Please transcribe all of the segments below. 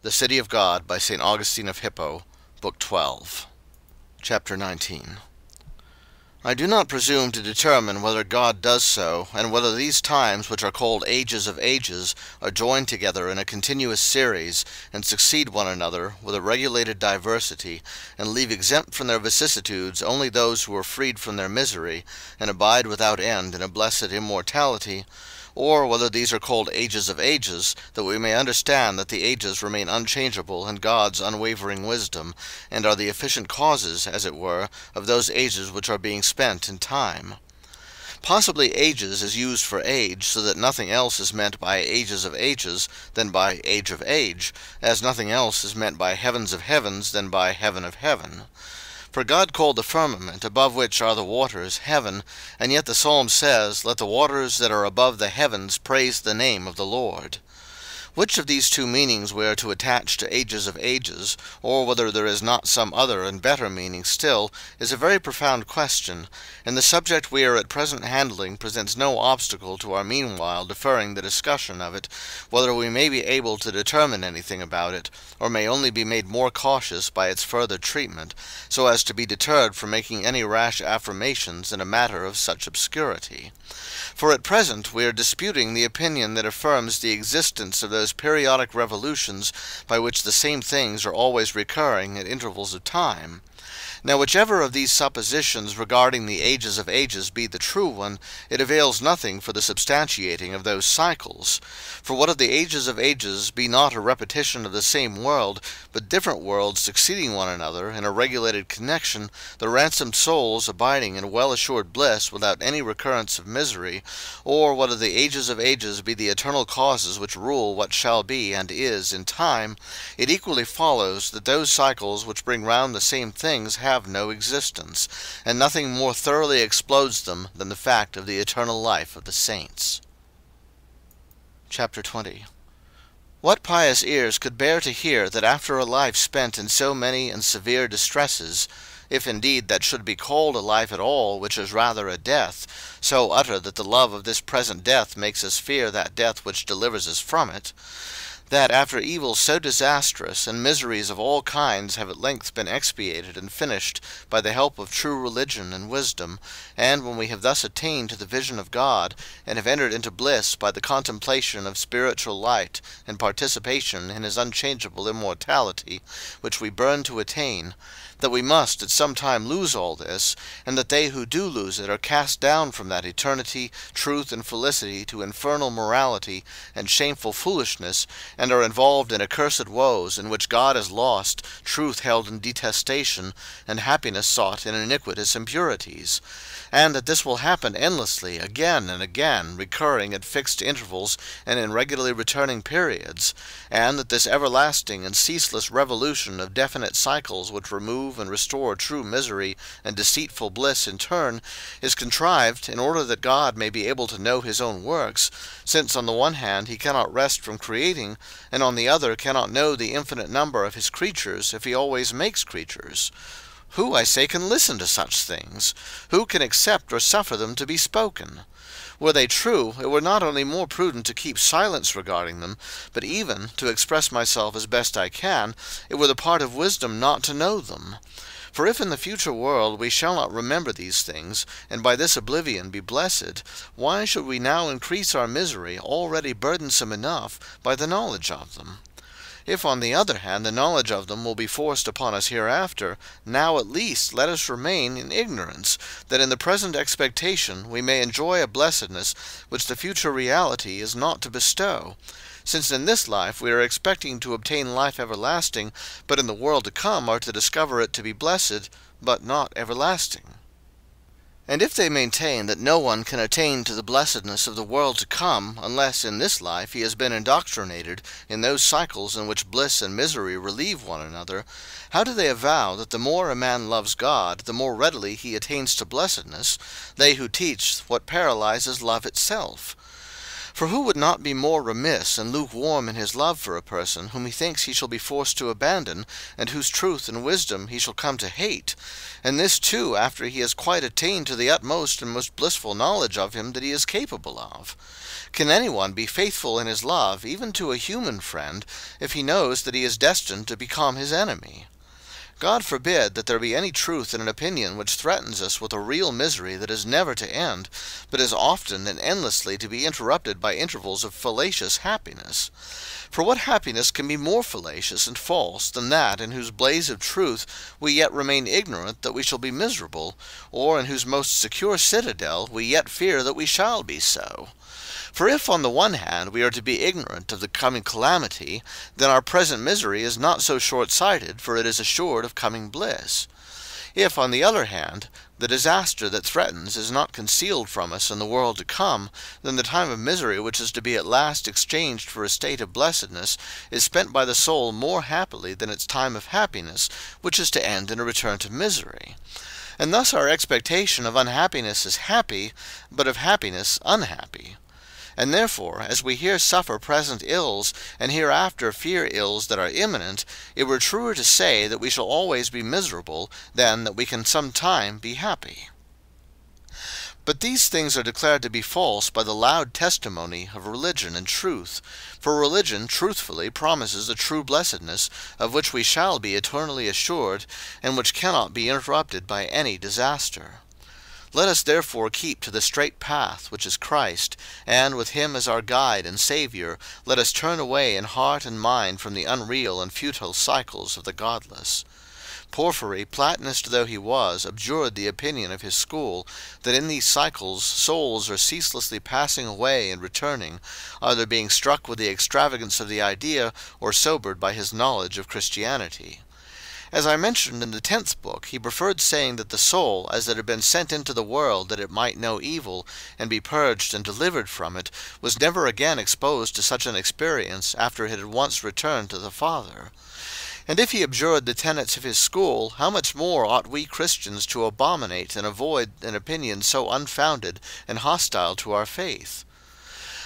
The City of God by St. Augustine of Hippo, Book 12. Chapter 19. I do not presume to determine whether God does so, and whether these times which are called ages of ages are joined together in a continuous series, and succeed one another with a regulated diversity, and leave exempt from their vicissitudes only those who are freed from their misery, and abide without end in a blessed immortality, or whether these are called ages of ages, that we may understand that the ages remain unchangeable in God's unwavering wisdom, and are the efficient causes, as it were, of those ages which are being spent in time. Possibly ages is used for age, so that nothing else is meant by ages of ages than by age of age, as nothing else is meant by heavens of heavens than by heaven of heaven. For God called the firmament, above which are the waters, heaven, and yet the psalm says, Let the waters that are above the heavens praise the name of the Lord. Which of these two meanings we are to attach to ages of ages, or whether there is not some other and better meaning still, is a very profound question, and the subject we are at present handling presents no obstacle to our meanwhile deferring the discussion of it, whether we may be able to determine anything about it, or may only be made more cautious by its further treatment, so as to be deterred from making any rash affirmations in a matter of such obscurity. For at present we are disputing the opinion that affirms the existence of those periodic revolutions by which the same things are always recurring at intervals of time. Now whichever of these suppositions regarding the ages of ages be the true one, it avails nothing for the substantiating of those cycles. For what if the ages of ages be not a repetition of the same world, but different worlds succeeding one another in a regulated connection, the ransomed souls abiding in well-assured bliss without any recurrence of misery, or whether the ages of ages be the eternal causes which rule what shall be and is in time, it equally follows that those cycles which bring round the same things have no existence, and nothing more thoroughly explodes them than the fact of the eternal life of the saints. Chapter 20. What pious ears could bear to hear that after a life spent in so many and severe distresses, if indeed that should be called a life at all, which is rather a death, so utter that the love of this present death makes us fear that death which delivers us from it, that after evils so disastrous and miseries of all kinds have at length been expiated and finished by the help of true religion and wisdom, and when we have thus attained to the vision of God, and have entered into bliss by the contemplation of spiritual light and participation in his unchangeable immortality, which we burn to attain, that we must at some time lose all this, and that they who do lose it are cast down from that eternity, truth, and felicity to infernal morality and shameful foolishness, and are involved in accursed woes, in which God is lost, truth held in detestation, and happiness sought in iniquitous impurities; and that this will happen endlessly, again and again, recurring at fixed intervals and in regularly returning periods; and that this everlasting and ceaseless revolution of definite cycles which remove and restore true misery and deceitful bliss in turn, is contrived in order that God may be able to know his own works, since on the one hand he cannot rest from creating, and on the other cannot know the infinite number of his creatures if he always makes creatures. Who, I say, can listen to such things? Who can accept or suffer them to be spoken? Were they true, it were not only more prudent to keep silence regarding them, but even, to express myself as best I can, it were the part of wisdom not to know them. For if in the future world we shall not remember these things, and by this oblivion be blessed, why should we now increase our misery, already burdensome enough, by the knowledge of them? If, on the other hand, the knowledge of them will be forced upon us hereafter, now at least let us remain in ignorance, that in the present expectation we may enjoy a blessedness which the future reality is not to bestow, since in this life we are expecting to obtain life everlasting, but in the world to come are to discover it to be blessed, but not everlasting. And if they maintain that no one can attain to the blessedness of the world to come, unless in this life he has been indoctrinated in those cycles in which bliss and misery relieve one another, how do they avow that the more a man loves God, the more readily he attains to blessedness, they who teach what paralyzes love itself? For who would not be more remiss and lukewarm in his love for a person whom he thinks he shall be forced to abandon, and whose truth and wisdom he shall come to hate, and this too after he has quite attained to the utmost and most blissful knowledge of him that he is capable of? Can anyone be faithful in his love, even to a human friend, if he knows that he is destined to become his enemy? God forbid that there be any truth in an opinion which threatens us with a real misery that is never to end, but is often and endlessly to be interrupted by intervals of fallacious happiness. For what happiness can be more fallacious and false than that in whose blaze of truth we yet remain ignorant that we shall be miserable, or in whose most secure citadel we yet fear that we shall be so? For if on the one hand we are to be ignorant of the coming calamity, then our present misery is not so short-sighted, for it is assured of coming bliss. If, on the other hand, the disaster that threatens is not concealed from us in the world to come, then the time of misery which is to be at last exchanged for a state of blessedness is spent by the soul more happily than its time of happiness, which is to end in a return to misery. And thus our expectation of unhappiness is happy, but of happiness unhappy. And therefore, as we here suffer present ills, and hereafter fear ills that are imminent, it were truer to say that we shall always be miserable, than that we can some time be happy. But these things are declared to be false by the loud testimony of religion and truth. For religion truthfully promises a true blessedness, of which we shall be eternally assured, and which cannot be interrupted by any disaster. Let us therefore keep to the straight path which is Christ, and with him as our guide and Saviour, let us turn away in heart and mind from the unreal and futile cycles of the godless. Porphyry, Platonist though he was, abjured the opinion of his school, that in these cycles souls are ceaselessly passing away and returning, either being struck with the extravagance of the idea, or sobered by his knowledge of Christianity. As I mentioned in the 10th book, he preferred saying that the soul, as it had been sent into the world that it might know evil, and be purged and delivered from it, was never again exposed to such an experience after it had once returned to the Father. And if he abjured the tenets of his school, how much more ought we Christians to abominate and avoid an opinion so unfounded and hostile to our faith?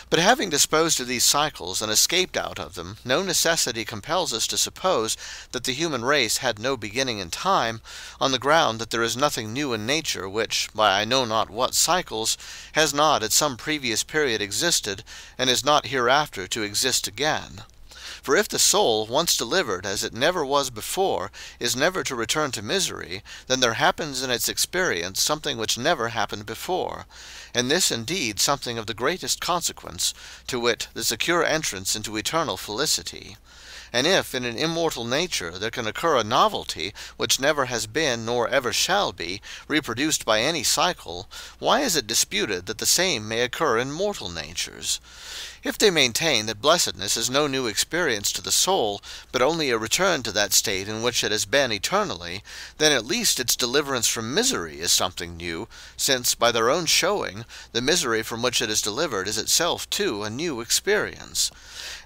But having disposed of these cycles and escaped out of them, no necessity compels us to suppose that the human race had no beginning in time, on the ground that there is nothing new in nature which, by I know not what cycles, has not at some previous period existed, and is not hereafter to exist again. For if the soul, once delivered, as it never was before, is never to return to misery, then there happens in its experience something which never happened before, and this indeed something of the greatest consequence, to wit, the secure entrance into eternal felicity. And if in an immortal nature there can occur a novelty, which never has been, nor ever shall be, reproduced by any cycle, why is it disputed that the same may occur in mortal natures? If they maintain that blessedness is no new experience to the soul, but only a return to that state in which it has been eternally, then at least its deliverance from misery is something new, since, by their own showing, the misery from which it is delivered is itself too a new experience.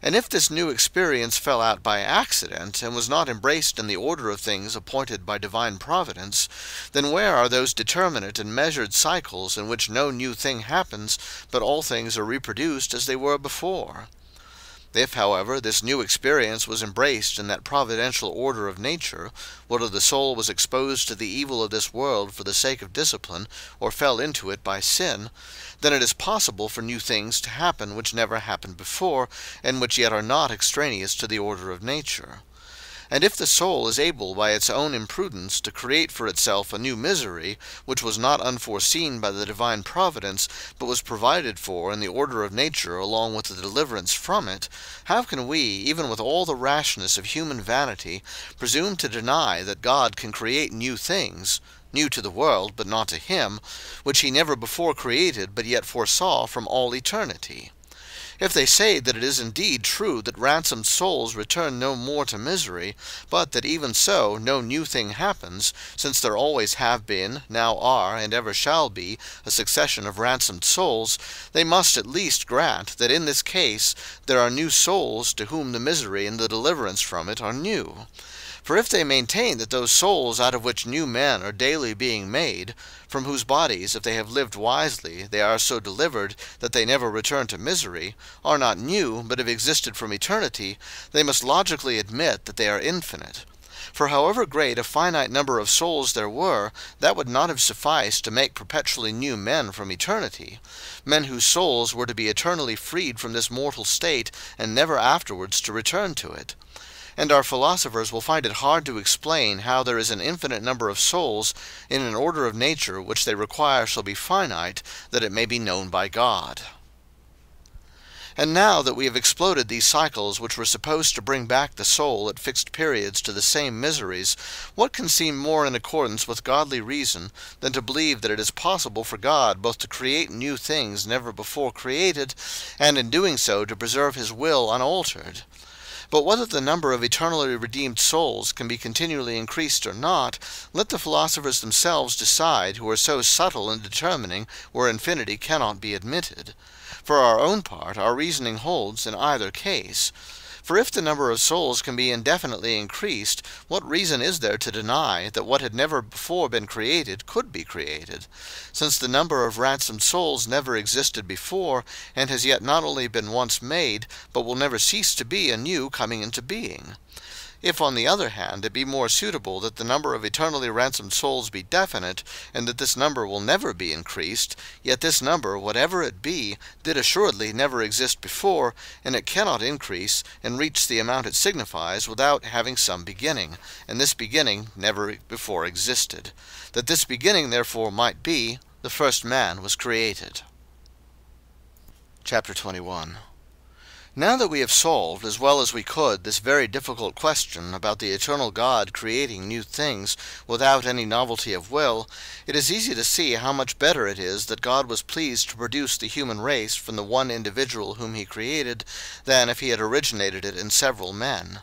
And if this new experience fell out by accident, and was not embraced in the order of things appointed by divine providence, then where are those determinate and measured cycles in which no new thing happens, but all things are reproduced as they were before? If, however, this new experience was embraced in that providential order of nature, whether the soul was exposed to the evil of this world for the sake of discipline, or fell into it by sin, then it is possible for new things to happen which never happened before, and which yet are not extraneous to the order of nature. And if the soul is able by its own imprudence to create for itself a new misery, which was not unforeseen by the divine providence, but was provided for in the order of nature along with the deliverance from it, how can we, even with all the rashness of human vanity, presume to deny that God can create new things, new to the world, but not to him, which he never before created, but yet foresaw from all eternity? If they say that it is indeed true that ransomed souls return no more to misery, but that even so no new thing happens, since there always have been, now are, and ever shall be, a succession of ransomed souls, they must at least grant that in this case there are new souls to whom the misery and the deliverance from it are new. For if they maintain that those souls out of which new men are daily being made, from whose bodies, if they have lived wisely, they are so delivered that they never return to misery, are not new, but have existed from eternity, they must logically admit that they are infinite. For however great a finite number of souls there were, that would not have sufficed to make perpetually new men from eternity, men whose souls were to be eternally freed from this mortal state, and never afterwards to return to it. And our philosophers will find it hard to explain how there is an infinite number of souls in an order of nature which they require shall be finite, that it may be known by God. And now that we have exploded these cycles which were supposed to bring back the soul at fixed periods to the same miseries, what can seem more in accordance with godly reason than to believe that it is possible for God both to create new things never before created, and in doing so to preserve his will unaltered? But whether the number of eternally redeemed souls can be continually increased or not, let the philosophers themselves decide, who are so subtle in determining where infinity cannot be admitted. For our own part, our reasoning holds in either case. For if the number of souls can be indefinitely increased, what reason is there to deny that what had never before been created could be created, since the number of ransomed souls never existed before, and has yet not only been once made, but will never cease to be anew coming into being? If, on the other hand, it be more suitable that the number of eternally ransomed souls be definite, and that this number will never be increased, yet this number, whatever it be, did assuredly never exist before, and it cannot increase and reach the amount it signifies without having some beginning, and this beginning never before existed. That this beginning therefore might be, the first man was created. Chapter 21. Now that we have solved, as well as we could, this very difficult question about the eternal God creating new things without any novelty of will, it is easy to see how much better it is that God was pleased to produce the human race from the one individual whom he created, than if he had originated it in several men.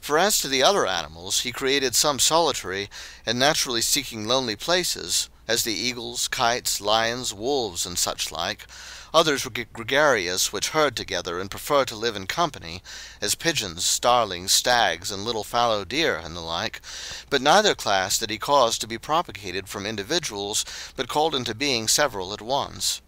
For as to the other animals, he created some solitary, and naturally seeking lonely places, as the eagles, kites, lions, wolves, and such like. Others were gregarious, which herd together, and prefer to live in company, as pigeons, starlings, stags, and little fallow deer, and the like. But neither class did he cause to be propagated from individuals, but called into being several at once.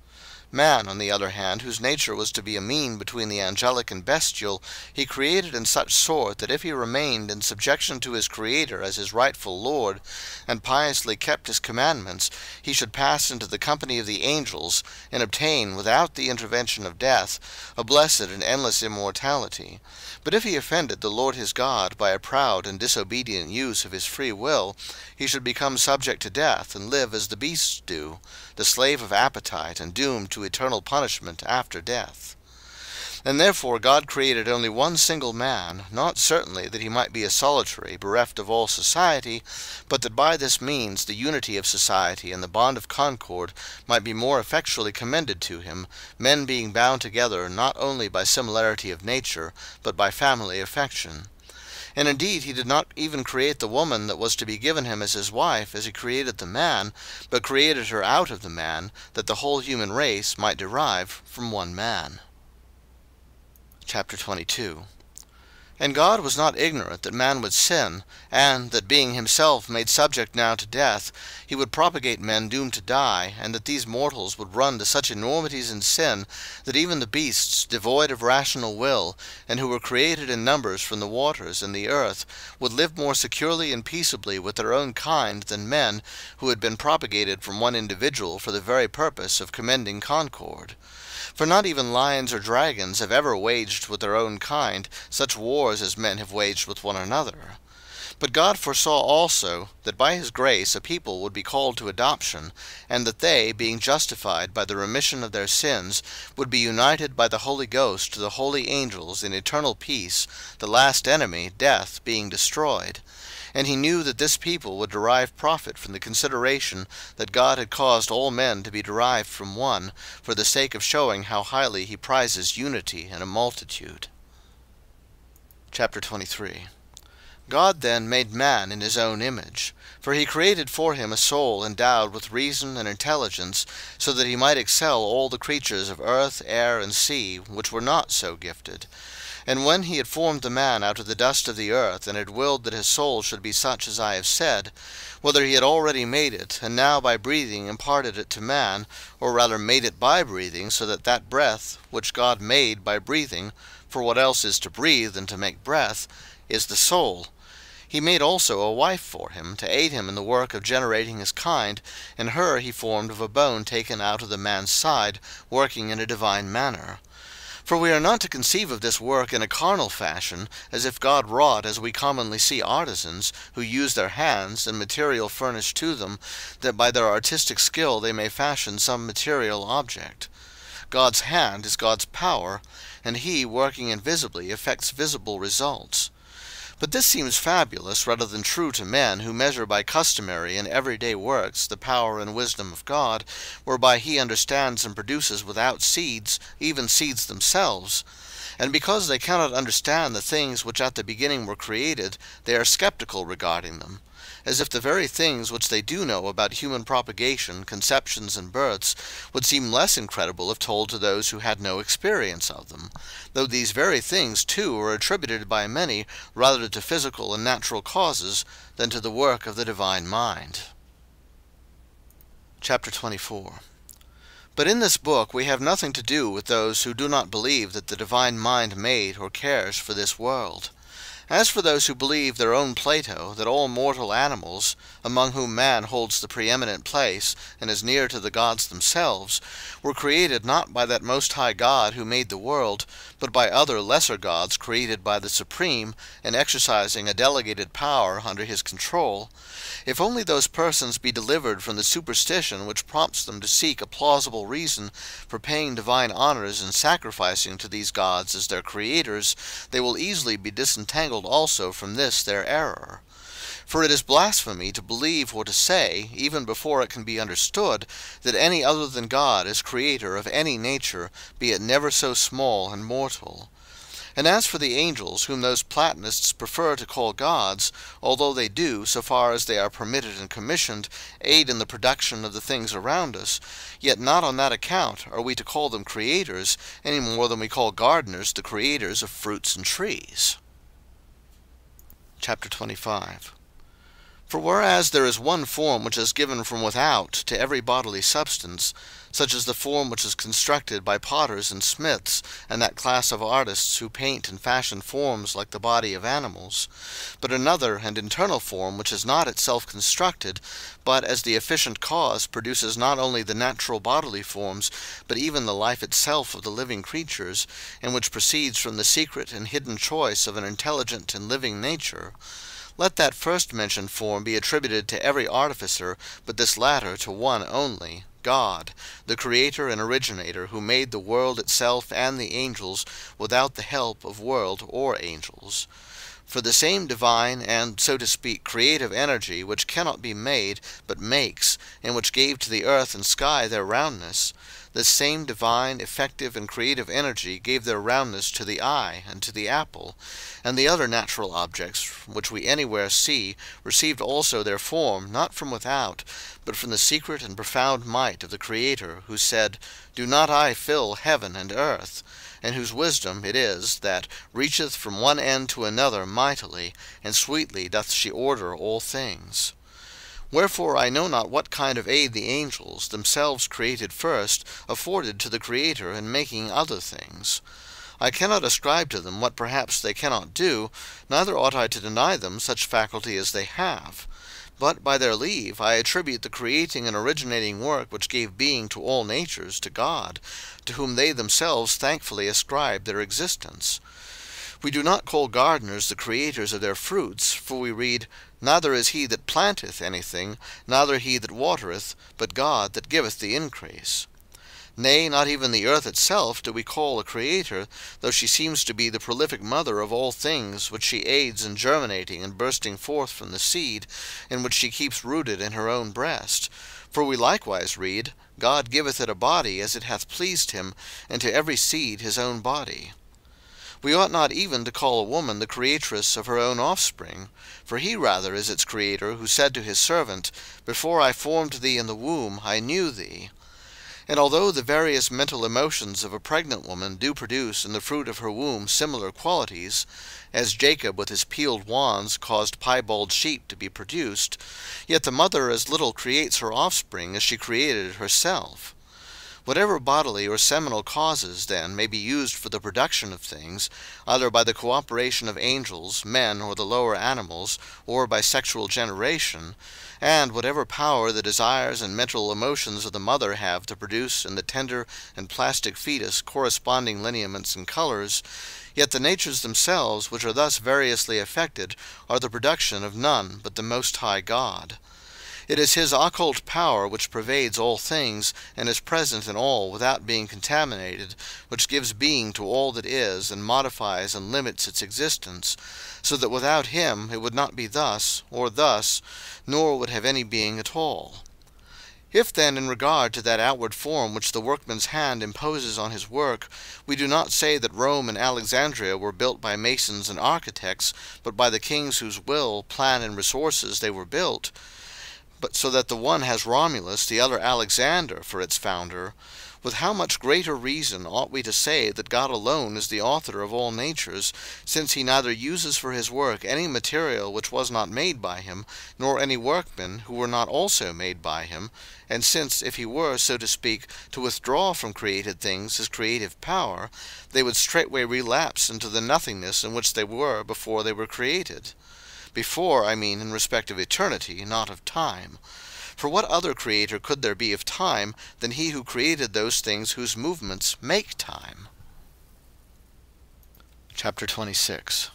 Man, on the other hand, whose nature was to be a mean between the angelic and bestial, he created in such sort that if he remained in subjection to his Creator as his rightful Lord, and piously kept his commandments, he should pass into the company of the angels, and obtain, without the intervention of death, a blessed and endless immortality. But if he offended the Lord his God by a proud and disobedient use of his free will, he should become subject to death, and live as the beasts do, the slave of appetite, and doomed to eternal punishment after death. And therefore God created only one single man, not certainly that he might be a solitary, bereft of all society, but that by this means the unity of society and the bond of concord might be more effectually commended to him, men being bound together not only by similarity of nature, but by family affection. And indeed he did not even create the woman that was to be given him as his wife as he created the man, but created her out of the man, that the whole human race might derive from one man. Chapter 22. And God was not ignorant that man would sin, and that being himself made subject now to death, he would propagate men doomed to die, and that these mortals would run to such enormities in sin, that even the beasts, devoid of rational will, and who were created in numbers from the waters and the earth, would live more securely and peaceably with their own kind than men, who had been propagated from one individual for the very purpose of commending concord. For not even lions or dragons have ever waged with their own kind such wars as men have waged with one another. But God foresaw also that by his grace a people would be called to adoption, and that they, being justified by the remission of their sins, would be united by the Holy Ghost to the holy angels in eternal peace, the last enemy, death, being destroyed. And he knew that this people would derive profit from the consideration that God had caused all men to be derived from one, for the sake of showing how highly he prizes unity in a multitude. Chapter 23. God then made man in his own image, for he created for him a soul endowed with reason and intelligence, so that he might excel all the creatures of earth, air, and sea, which were not so gifted. And when he had formed the man out of the dust of the earth, and had willed that his soul should be such as I have said, whether he had already made it, and now by breathing imparted it to man, or rather made it by breathing, so that that breath which God made by breathing, for what else is to breathe than to make breath, is the soul. He made also a wife for him, to aid him in the work of generating his kind, and her he formed of a bone taken out of the man's side, working in a divine manner. For we are not to conceive of this work in a carnal fashion, as if God wrought as we commonly see artisans, who use their hands, and material furnished to them, that by their artistic skill they may fashion some material object. God's hand is God's power, and he, working invisibly, effects visible results. But this seems fabulous rather than true to men, who measure by customary and everyday works the power and wisdom of God, whereby he understands and produces without seeds, even seeds themselves. And because they cannot understand the things which at the beginning were created, they are skeptical regarding them, as if the very things which they do know about human propagation, conceptions, and births would seem less incredible if told to those who had no experience of them, though these very things too are attributed by many rather to physical and natural causes than to the work of the divine mind. Chapter 24. But in this book we have nothing to do with those who do not believe that the divine mind made or cares for this world. As for those who believe their own Plato, that all mortal animals, among whom man holds the preeminent place, and is near to the gods themselves, were created not by that Most High God who made the world, but by other lesser gods created by the Supreme, and exercising a delegated power under his control, if only those persons be delivered from the superstition which prompts them to seek a plausible reason for paying divine honors and sacrificing to these gods as their creators, they will easily be disentangled also from this their error. For it is blasphemy to believe or to say, even before it can be understood, that any other than God is creator of any nature, be it never so small and mortal. And as for the angels, whom those Platonists prefer to call gods, although they do, so far as they are permitted and commissioned, aid in the production of the things around us, yet not on that account are we to call them creators, any more than we call gardeners the creators of fruits and trees. Chapter 25. For whereas there is one form which is given from without to every bodily substance, such as the form which is constructed by potters and smiths, and that class of artists who paint and fashion forms like the body of animals, but another and internal form which is not itself constructed, but as the efficient cause produces not only the natural bodily forms, but even the life itself of the living creatures, and which proceeds from the secret and hidden choice of an intelligent and living nature, let that first mentioned form be attributed to every artificer, but this latter to one only, God, the Creator and Originator, who made the world itself and the angels without the help of world or angels. For the same divine and, so to speak, creative energy which cannot be made, but makes, and which gave to the earth and sky their roundness, this same divine, effective, and creative energy gave their roundness to the eye and to the apple, and the other natural objects which we anywhere see received also their form, not from without, but from the secret and profound might of the Creator, who said, Do not I fill heaven and earth? And whose wisdom it is that reacheth from one end to another mightily, and sweetly doth she order all things. Wherefore I know not what kind of aid the angels, themselves created first, afforded to the Creator in making other things. I cannot ascribe to them what perhaps they cannot do, neither ought I to deny them such faculty as they have. But by their leave I attribute the creating and originating work which gave being to all natures to God, to whom they themselves thankfully ascribe their existence. We do not call gardeners the creators of their fruits, for we read, Neither is he that planteth anything, neither he that watereth, but God that giveth the increase. Nay, not even the earth itself do we call a creator, though she seems to be the prolific mother of all things, which she aids in germinating and bursting forth from the seed, and which she keeps rooted in her own breast. For we likewise read, God giveth it a body as it hath pleased him, and to every seed his own body. We ought not even to call a woman the creatress of her own offspring, for he rather is its creator who said to his servant, Before I formed thee in the womb I knew thee. And although the various mental emotions of a pregnant woman do produce in the fruit of her womb similar qualities, as Jacob with his peeled wands caused piebald sheep to be produced, yet the mother as little creates her offspring as she created it herself. Whatever bodily or seminal causes, then, may be used for the production of things, either by the cooperation of angels, men, or the lower animals, or by sexual generation, and whatever power the desires and mental emotions of the mother have to produce in the tender and plastic fetus corresponding lineaments and colors, yet the natures themselves, which are thus variously affected, are the production of none but the Most High God. It is his occult power which pervades all things, and is present in all without being contaminated, which gives being to all that is, and modifies and limits its existence, so that without him it would not be thus, or thus, nor would have any being at all. If then, in regard to that outward form which the workman's hand imposes on his work, we do not say that Rome and Alexandria were built by masons and architects, but by the kings whose will, plan, and resources they were built, but so that the one has Romulus, the other Alexander, for its founder, with how much greater reason ought we to say that God alone is the author of all natures, since he neither uses for his work any material which was not made by him, nor any workmen who were not also made by him, and since, if he were, so to speak, to withdraw from created things his creative power, they would straightway relapse into the nothingness in which they were before they were created. Before, I mean, in respect of eternity, not of time. For what other creator could there be of time than he who created those things whose movements make time? Chapter 26.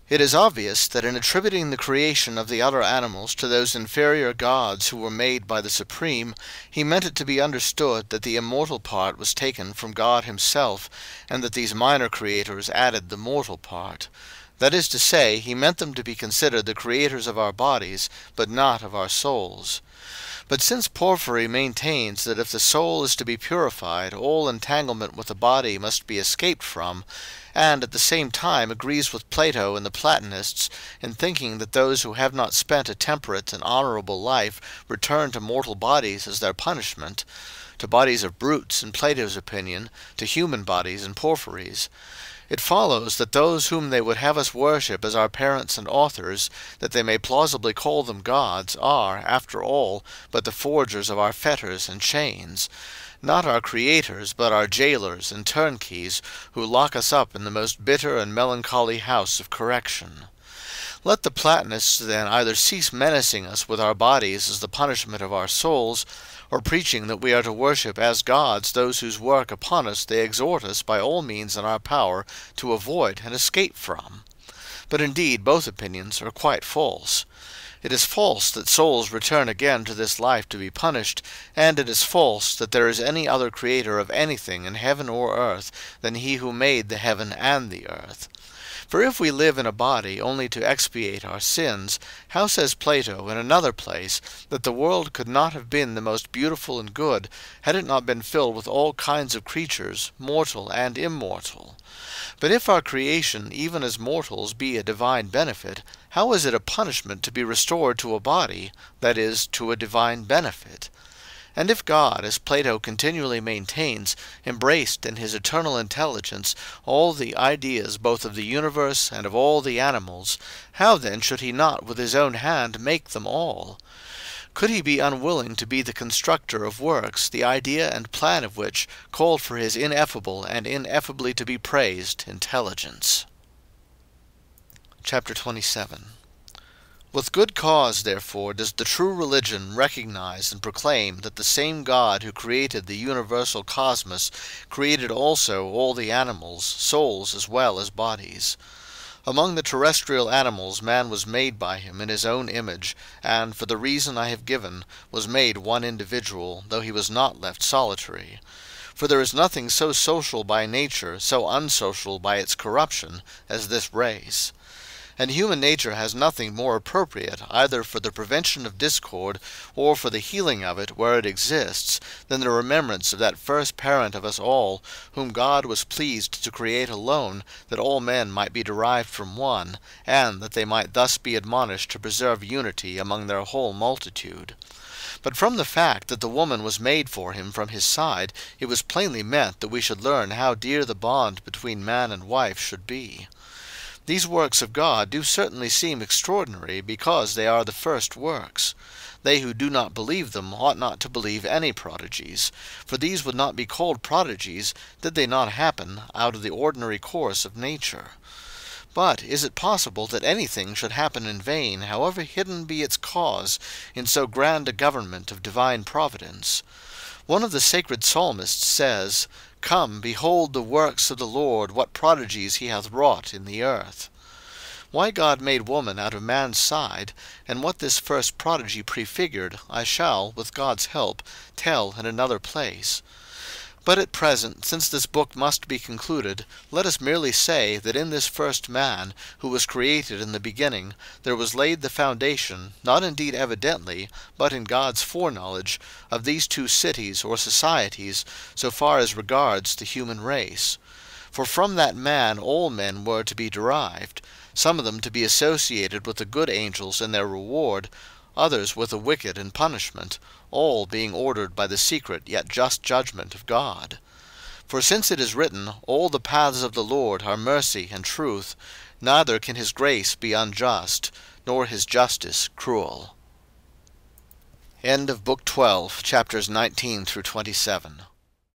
It is obvious that in attributing the creation of the other animals to those inferior gods who were made by the Supreme, he meant it to be understood that the immortal part was taken from God himself, and that these minor creators added the mortal part. That is to say, he meant them to be considered the creators of our bodies, but not of our souls. But since Porphyry maintains that if the soul is to be purified, all entanglement with the body must be escaped from, and at the same time agrees with Plato and the Platonists in thinking that those who have not spent a temperate and honorable life return to mortal bodies as their punishment, to bodies of brutes in Plato's opinion, to human bodies in Porphyry's, it follows that those whom they would have us worship as our parents and authors, that they may plausibly call them gods, are, after all, but the forgers of our fetters and chains, not our creators, but our jailers and turnkeys, who lock us up in the most bitter and melancholy house of correction. Let the Platonists then either cease menacing us with our bodies as the punishment of our souls, or preaching that we are to worship as gods those whose work upon us they exhort us by all means in our power to avoid and escape from. But indeed both opinions are quite false. It is false that souls return again to this life to be punished, and it is false that there is any other creator of anything in heaven or earth than he who made the heaven and the earth. For if we live in a body only to expiate our sins, how says Plato in another place that the world could not have been the most beautiful and good, had it not been filled with all kinds of creatures, mortal and immortal? But if our creation, even as mortals, be a divine benefit, how is it a punishment to be restored to a body, that is, to a divine benefit? And if God, as Plato continually maintains, embraced in his eternal intelligence all the ideas both of the universe and of all the animals, how then should he not with his own hand make them all? Could he be unwilling to be the constructor of works, the idea and plan of which called for his ineffable and ineffably to be praised intelligence? Chapter 27. With good cause, therefore, does the true religion recognize and proclaim that the same God who created the universal cosmos created also all the animals, souls as well as bodies. Among the terrestrial animals man was made by him in his own image, and, for the reason I have given, was made one individual, though he was not left solitary. For there is nothing so social by nature, so unsocial by its corruption, as this race. And human nature has nothing more appropriate, either for the prevention of discord, or for the healing of it where it exists, than the remembrance of that first parent of us all, whom God was pleased to create alone, that all men might be derived from one, and that they might thus be admonished to preserve unity among their whole multitude. But from the fact that the woman was made for him from his side, it was plainly meant that we should learn how dear the bond between man and wife should be. These works of God do certainly seem extraordinary, because they are the first works. They who do not believe them ought not to believe any prodigies, for these would not be called prodigies did they not happen out of the ordinary course of nature. But is it possible that anything should happen in vain, however hidden be its cause, in so grand a government of divine providence? One of the sacred psalmists says, "Come, behold the works of the Lord, what prodigies he hath wrought in the earth." Why God made woman out of man's side, and what this first prodigy prefigured, I shall, with God's help, tell in another place. But at present, since this book must be concluded, let us merely say that in this first man, who was created in the beginning, there was laid the foundation, not indeed evidently, but in God's foreknowledge, of these two cities or societies, so far as regards the human race. For from that man all men were to be derived, some of them to be associated with the good angels in their reward, others with the wicked in punishment, all being ordered by the secret yet just judgment of God. For since it is written, All the paths of the Lord are mercy and truth, neither can his grace be unjust, nor his justice cruel. End of Book 12, chapters 19 through 27.